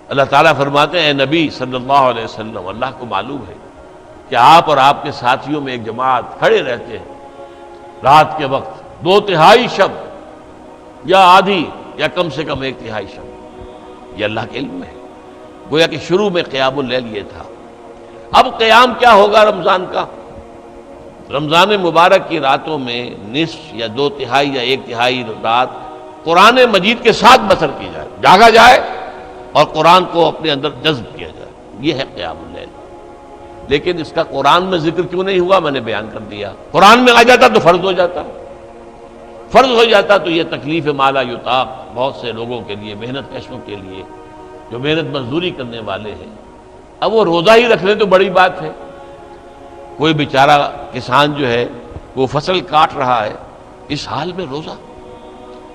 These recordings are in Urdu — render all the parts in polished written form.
اللہ تعالیٰ فرماتے ہیں اے نبی صلی اللہ علیہ وسلم، اللہ کو معلوم ہے کہ آپ اور آپ کے ساتھیوں میں ایک جماعت کھڑے رہتے ہیں رات کے وقت 2/3 شب یا آدھی یا کم سے کم 1/3 شب، یہ اللہ کے علم میں ہے۔ گویا کہ شروع میں قیام اللیل یہ تھا۔ اب قیام کیا ہوگا رمضان کا؟ رمضان مبارک کی راتوں میں نصف یا 2/3 یا 1/3 رات قرآن مجید کے ساتھ بسر کی جائے، جاگا جائے اور قرآن کو اپنے اندر جذب کیا جائے، یہ ہے قیام اللیل۔ لیکن اس کا قرآن میں ذکر کیوں نہیں ہوا؟ میں نے بیان کر دیا، قرآن میں آ جاتا تو فرض ہو جاتا، فرض ہو جاتا تو یہ تکلیف ما لا یطاق بہت سے لوگوں کے لیے، محنت کشوں کے لیے جو محنت مزدوری کرنے والے ہیں، اب وہ روزہ ہی رکھ لیں تو بڑی بات ہے۔ کوئی بیچارہ کسان جو ہے وہ فصل کاٹ رہا ہے، اس حال میں روزہ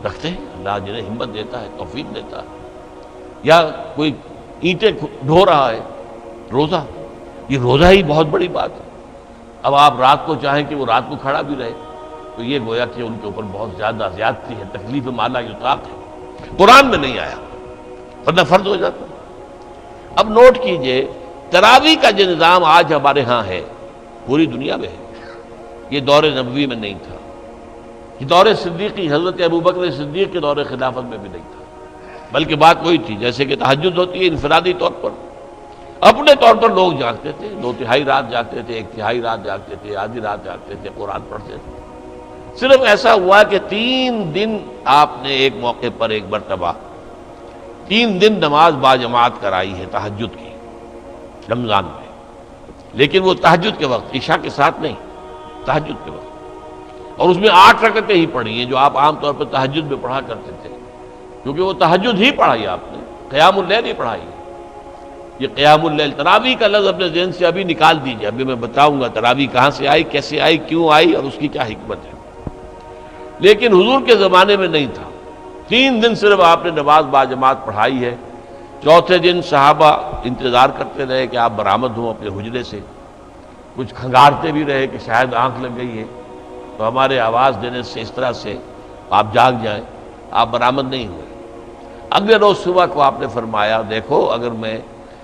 رکھتے ہیں، اللہ جنہیں ہمت دیتا ہے، توفیق دیتا ہے۔ یا کوئی اینٹیں ڈھو رہا ہے، روزہ، یہ روزہ ہی بہت بڑی بات ہے۔ اب آپ رات کو چاہیں کہ وہ رات کو کھڑا بھی رہے تو یہ گویا کہ ان کے اوپر بہت زیادہ زیادتی ہے، تکلیف ما لا یطاق ہے، قرآن میں نہیں آیا ورنہ فرض ہو جاتا۔ اب نوٹ کیجئے، تراویح کا جو نظام آج ہمارے ہاں ہے پوری دنیا میں ہے، یہ دور نبوی میں نہیں تھا، یہ دور صدیقی حضرت ابوبکر صدیق کے دور خلافت میں بھی نہیں تھا، بلکہ بات وہی تھی جیسے کہ تہجد ہوتی ہے انفرادی طور پر، اپنے طور پر لوگ جاگتے تھے، 2/3 رات جاگتے تھے، 1/3 رات جاگتے تھے، آدھی رات جاگتے تھے، قرآن پڑھتے تھے۔ صرف ایسا ہوا کہ 3 دن آپ نے ایک موقع پر ایک مرتبہ 3 دن نماز باجماعت کرائی ہے تہجد کی رمضان میں، لیکن وہ تہجد کے وقت، عشاء کے ساتھ نہیں، تہجد کے وقت، اور اس میں 8 رکعتیں ہی پڑھی ہیں جو آپ عام طور پر تہجد میں پڑھا کرتے تھے، کیونکہ وہ تہجد ہی پڑھائی آپ نے، قیام اللیل ہی پڑھائی۔ یہ قیام اللیل، تراویح کا لفظ اپنے ذہن سے ابھی نکال دیجئے، ابھی میں بتاؤں گا تراویح کہاں سے آئی، کیسے آئی، کیوں آئی اور اس کی کیا حکمت ہے۔ لیکن حضور کے زمانے میں نہیں تھا، 3 دن صرف آپ نے نماز باجماعت پڑھائی ہے۔ چوتھے دن صحابہ انتظار کرتے رہے کہ آپ برآمد ہوں اپنے حجرے سے، کچھ کھنگارتے بھی رہے کہ شاید آنکھ لگ گئی ہے تو ہمارے آواز دینے سے اس طرح سے آپ جاگ جائیں، آپ برآمد نہیں ہوئے۔ اگلے روز صبح کو آپ نے فرمایا دیکھو اگر میں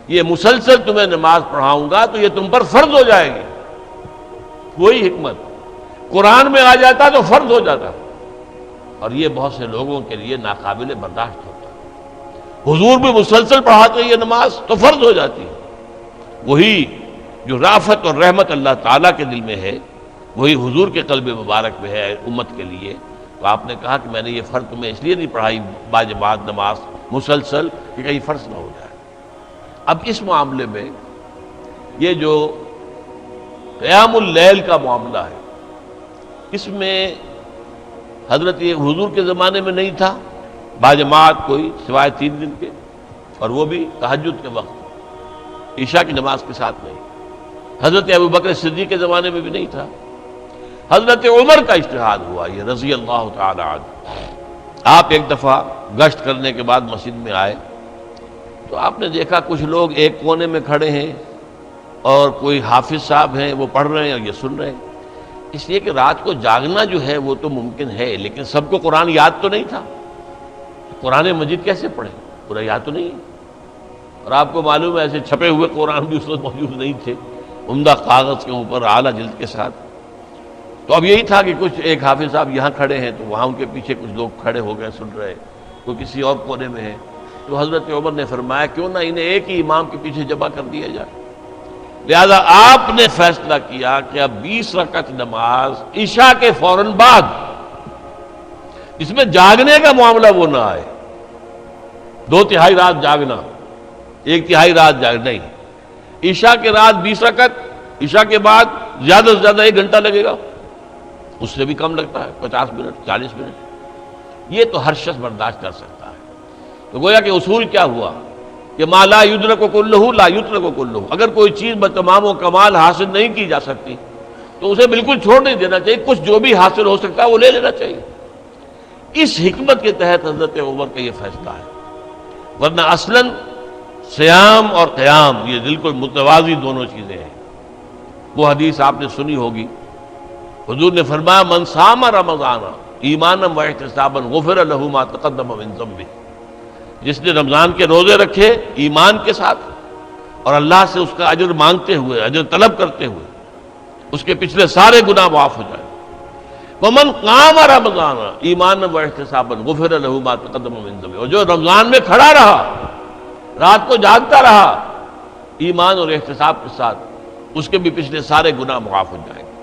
یہ مسلسل تمہیں نماز پڑھاؤں گا تو یہ تم پر فرض ہو جائے گی۔ کوئی حکمت، قرآن میں آ جاتا تو فرض ہو جاتا، اور یہ بہت سے لوگوں کے لیے ناقابل برداشت ہوتا۔ حضور بھی مسلسل پڑھاتے یہ نماز تو فرض ہو جاتی ہے۔ وہی جو رافت اور رحمت اللہ تعالیٰ کے دل میں ہے وہی حضور کے قلب مبارک میں ہے امت کے لیے، تو آپ نے کہا کہ میں نے یہ فرض تمہیں اس لیے نہیں پڑھائی باجماعت نماز مسلسل کہ کہیں فرض نہ ہو جائے۔ اب اس معاملے میں یہ جو قیام اللیل کا معاملہ ہے، اس میں حضرت حضور کے زمانے میں نہیں تھا باجماعت کوئی سوائے 3 دن کے، اور وہ بھی تہجد کے وقت، عشاء کی نماز کے ساتھ نہیں۔ حضرت ابوبکر صدیق کے زمانے میں بھی نہیں تھا۔ حضرت عمر کا اجتہاد ہوا یہ رضی اللہ تعالی عنہ۔ آپ ایک دفعہ گشت کرنے کے بعد مسجد میں آئے تو آپ نے دیکھا کچھ لوگ ایک کونے میں کھڑے ہیں اور کوئی حافظ صاحب ہیں وہ پڑھ رہے ہیں اور یہ سن رہے ہیں، اس لیے کہ رات کو جاگنا جو ہے وہ تو ممکن ہے، لیکن سب کو قرآن یاد تو نہیں تھا، قرآن مجید کیسے پڑھیں، پورا یاد تو نہیں ہے۔ اور آپ کو معلوم ہے ایسے چھپے ہوئے قرآن بھی اس وقت موجود نہیں تھے، عمدہ کاغذ کے اوپر اعلیٰ جلد کے ساتھ۔ تو اب یہی تھا کہ کچھ ایک حافظ صاحب یہاں کھڑے ہیں تو وہاں ان کے پیچھے کچھ لوگ کھڑے ہو گئے سن رہے، کوئی کسی اور کونے میں ہے، تو حضرت عمر نے فرمایا کیوں نہ انہیں ایک ہی امام کے پیچھے جمع کر دیا جائے۔ لہذا آپ نے فیصلہ کیا کہ اب 20 رکعت نماز عشاء کے فوراً بعد، اس میں جاگنے کا معاملہ وہ نہ آئے، 2/3 رات جاگنا، 1/3 رات جاگنا نہیں، عشاء کے رات 20 رکعت، عشاء کے بعد زیادہ سے زیادہ 1 گھنٹہ لگے گا، اس سے بھی کم لگتا ہے 50 منٹ 40 منٹ، یہ تو ہر شخص برداشت کر سکتا ہے۔ تو گویا کہ اصول کیا ہوا کہ ما لا یدرک کلہ لا یترک کلہ، اگر کوئی چیز بتمام و کمال حاصل نہیں کی جا سکتی تو اسے بالکل چھوڑ نہیں دینا چاہیے، کچھ جو بھی حاصل ہو سکتا ہے وہ لے لینا چاہیے۔ اس حکمت کے تحت حضرت عمر کا یہ فیصلہ ہے، ورنہ اصلاً صیام اور قیام یہ بالکل متوازی دونوں چیزیں ہیں۔ وہ حدیث آپ نے سنی ہوگی، حضور نے فرمایا من صام رمضان ایمانا و احتسابا غفر له ما تقدم من ذنبه، جس نے رمضان کے روزے رکھے ایمان کے ساتھ اور اللہ سے اس کا اجر مانگتے ہوئے، اجر طلب کرتے ہوئے، اس کے پچھلے سارے گناہ معاف ہو جائیں۔ وَمَنْ قَامَ رَمَضَانَ ایمانا وَاحْتِسَابًا غُفِرَ لَهُ مَا تَقَدَّمَ مِنْ ذَنبِهِ، اور جو رمضان میں کھڑا رہا، رات کو جاگتا رہا ایمان اور احتساب کے ساتھ، اس کے بھی پچھلے سارے گناہ معاف ہو جائیں گے۔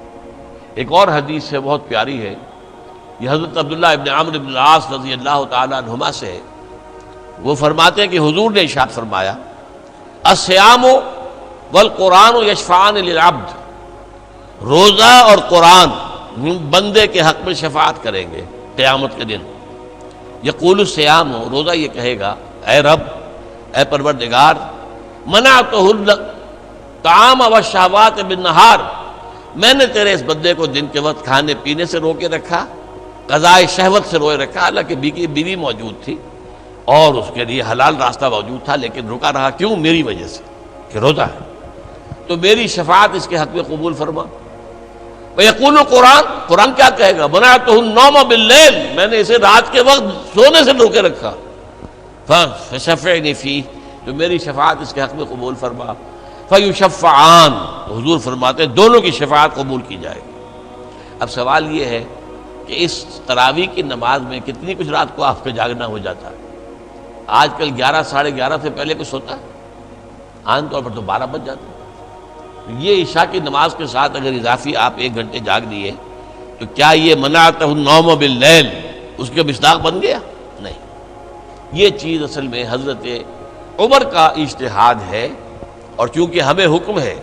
ایک اور حدیث ہے، بہت پیاری ہے، یہ حضرت عبداللہ ابن عمرو بن العاص رضی اللہ تعالیٰ عنہما سے ہے۔ وہ فرماتے ہیں کہ حضور نے ارشاد فرمایا الصیام والقرآن یشفعان للعبد، روزہ اور قرآن بندے کے حق میں شفاعت کریں گے قیامت کے دن۔ یقول الصیام، روزہ یہ کہے گا اے رب، اے پروردگار، منعتہ الطعام والشہوات بالنہار، میں نے تیرے اس بندے کو دن کے وقت کھانے پینے سے روکے رکھا، قضاء شہوت سے روکے رکھا، حالانکہ بیوی موجود تھی اور اس کے لیے حلال راستہ موجود تھا، لیکن رکا رہا، کیوں؟ میری وجہ سے کہ روزہ ہے، تو میری شفاعت اس کے حق میں قبول فرما۔ وَيَقُولُ القرآن، قرآن کیا کہے گا؟ مَنَعْتُهُ النَّوْمَ بِاللَّيْلِ، میں نے اسے رات کے وقت سونے سے روکے رکھا، فَشَفِّعْنِي فِيهِ، تو میری شفاعت اس کے حق میں قبول فرما۔ فَيُشَفَّعَانِ، حضور فرماتے ہیں دونوں کی شفاعت قبول کی جائے گی۔ اب سوال یہ ہے کہ اس تراویح کی نماز میں کتنی کچھ رات کو آپ کا جاگنا ہو جاتا ہے؟ آج کل 11 ساڑھے 11 سے پہلے کچھ ہوتا ہے؟ عام طور پر تو 12 بج جاتے ہیں۔ یہ عشاء کی نماز کے ساتھ اگر اضافی آپ 1 گھنٹے جاگ دیے تو کیا یہ منعتہ النوم باللیل اس کے مصداق بن گیا؟ نہیں، یہ چیز اصل میں حضرت عمر کا اجتہاد ہے، اور چونکہ ہمیں حکم ہے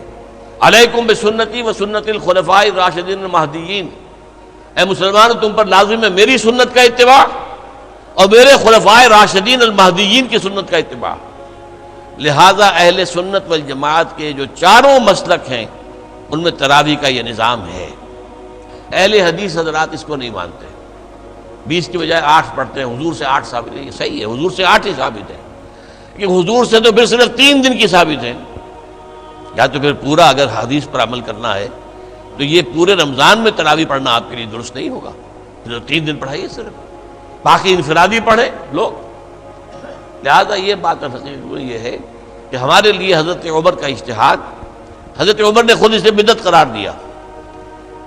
علیکم بسنتی و سنت الخلفاء الراشدین المہدیین، اے مسلمانوں تم پر لازم ہے میری سنت کا اتباع اور میرے خلفائے راشدین المہدیین کی سنت کا اتباع۔ لہذا اہل سنت والجماعت کے جو چاروں مسلک ہیں ان میں تراویح کا یہ نظام ہے۔ اہل حدیث حضرات اس کو نہیں مانتے، 20 کی بجائے 8 پڑھتے ہیں، حضور سے 8 ثابت ہے، یہ صحیح ہے، حضور سے 8 ہی ثابت ہے، کہ حضور سے تو پھر صرف 3 دن کی ثابت ہے، یا تو پھر پورا اگر حدیث پر عمل کرنا ہے تو یہ پورے رمضان میں تراویح پڑھنا آپ کے لیے درست نہیں ہوگا، پھر 3 دن پڑھائیے صرف، باقی انفرادی پڑھیں لوگ۔ لہذا یہ بات حقیقت یہ ہے کہ ہمارے لیے حضرت عمر کا اجتہاد، حضرت عمر نے خود اسے بدعت قرار دیا۔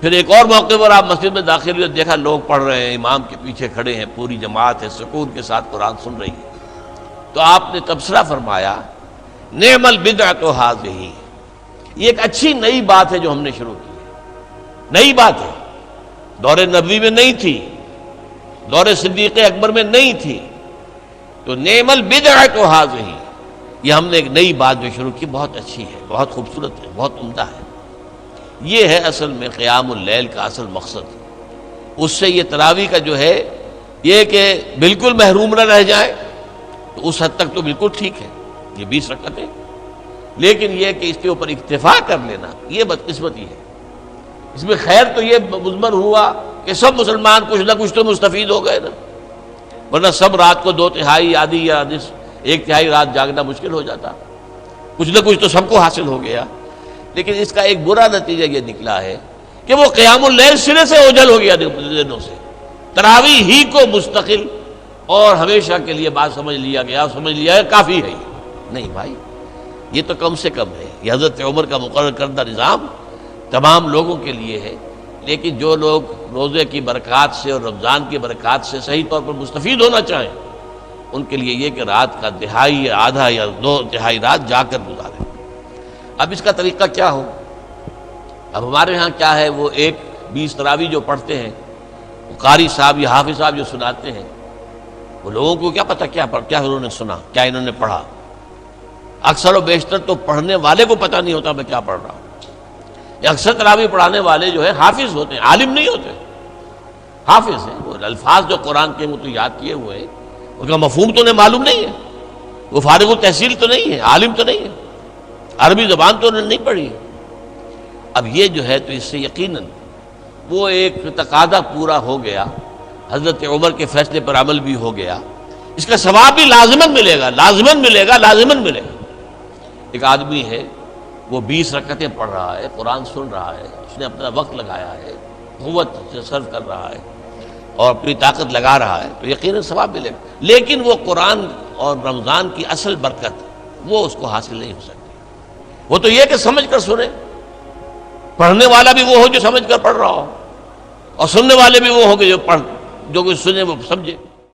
پھر ایک اور موقع پر آپ مسجد میں داخل ہوئے، دیکھا لوگ پڑھ رہے ہیں، امام کے پیچھے کھڑے ہیں، پوری جماعت ہے، سکون کے ساتھ قرآن سن رہی ہے، تو آپ نے تبصرہ فرمایا نعم البدعۃ ھذہ، یہ ایک اچھی نئی بات ہے جو ہم نے شروع کی ہے، نئی بات ہے، دور نبوی میں نہیں تھی، دور صدیق اکبر میں نہیں تھی، تو نعم البدعۃ ھذہ، یہ ہم نے ایک نئی بات جو شروع کی، بہت اچھی ہے، بہت خوبصورت ہے، بہت عمدہ ہے۔ یہ ہے اصل میں قیام اللیل کا اصل مقصد۔ اس سے یہ تراویح کا جو ہے یہ کہ بالکل محروم نہ رہ جائے، تو اس حد تک تو بالکل ٹھیک ہے، یہ 20 رکعتیں، لیکن یہ کہ اس کے اوپر اکتفا کر لینا یہ بدقسمتی ہے۔ اس میں خیر تو یہ مضمر ہوا کہ سب مسلمان کچھ نہ کچھ تو مستفید ہو گئے نا، ورنہ سب رات کو 2/3 آدھی یا 1/3 رات جاگنا مشکل ہو جاتا، کچھ نہ کچھ تو سب کو حاصل ہو گیا۔ لیکن اس کا ایک برا نتیجہ یہ نکلا ہے کہ وہ قیام اللیل سرے سے اوجھل ہو گیا دنوں سے، تراویح ہی کو مستقل اور ہمیشہ کے لیے بات سمجھ لیا گیا، سمجھ لیا ہے کافی ہے۔ نہیں بھائی، یہ تو کم سے کم ہے، یہ حضرت عمر کا مقرر کردہ نظام تمام لوگوں کے لیے ہے، لیکن جو لوگ روزے کی برکات سے اور رمضان کی برکات سے صحیح طور پر مستفید ہونا چاہیں ان کے لیے یہ کہ رات کا تہائی یا آدھا یا 2/3 رات جا کر گزاریں۔ اب اس کا طریقہ کیا ہو؟ اب ہمارے ہاں کیا ہے، وہ 20 تراویح جو پڑھتے ہیں، وہ قاری صاحب یا حافظ صاحب جو سناتے ہیں، وہ لوگوں کو کیا پتہ کیا انہوں نے سنا، کیا انہوں نے پڑھا۔ اکثر و بیشتر تو پڑھنے والے کو پتہ نہیں ہوتا میں کیا پڑھ رہا ہوں۔ اکثر تراویح پڑھانے والے جو ہے حافظ ہوتے ہیں، عالم نہیں ہوتے، حافظ ہیں، وہ الفاظ جو قرآن کے وہ تو یاد کیے ہوئے ہیں، ان کا مفہوم تو انہیں معلوم نہیں ہے، وہ فارغ التحصیل تو نہیں ہے، عالم تو نہیں ہے، عربی زبان تو انہوں نے نہیں پڑھی ہے۔ اب یہ جو ہے تو اس سے یقیناً وہ ایک تقاضا پورا ہو گیا، حضرت عمر کے فیصلے پر عمل بھی ہو گیا، اس کا ثواب بھی لازماً ملے گا، لازماً ملے گا، لازماً ملے گا۔ ایک آدمی ہے وہ 20 رکعتیں پڑھ رہا ہے، قرآن سن رہا ہے، اس نے اپنا وقت لگایا ہے، قوت سے صرف کر رہا ہے، اور اپنی طاقت لگا رہا ہے تو یقیناً ثواب ملے گا، لیکن وہ قرآن اور رمضان کی اصل برکت وہ اس کو حاصل نہیں ہو سکتی۔ وہ تو یہ کہ سمجھ کر سنے، پڑھنے والا بھی وہ ہو جو سمجھ کر پڑھ رہا ہو، اور سننے والے بھی وہ ہو کہ جو کچھ سنے وہ سمجھے۔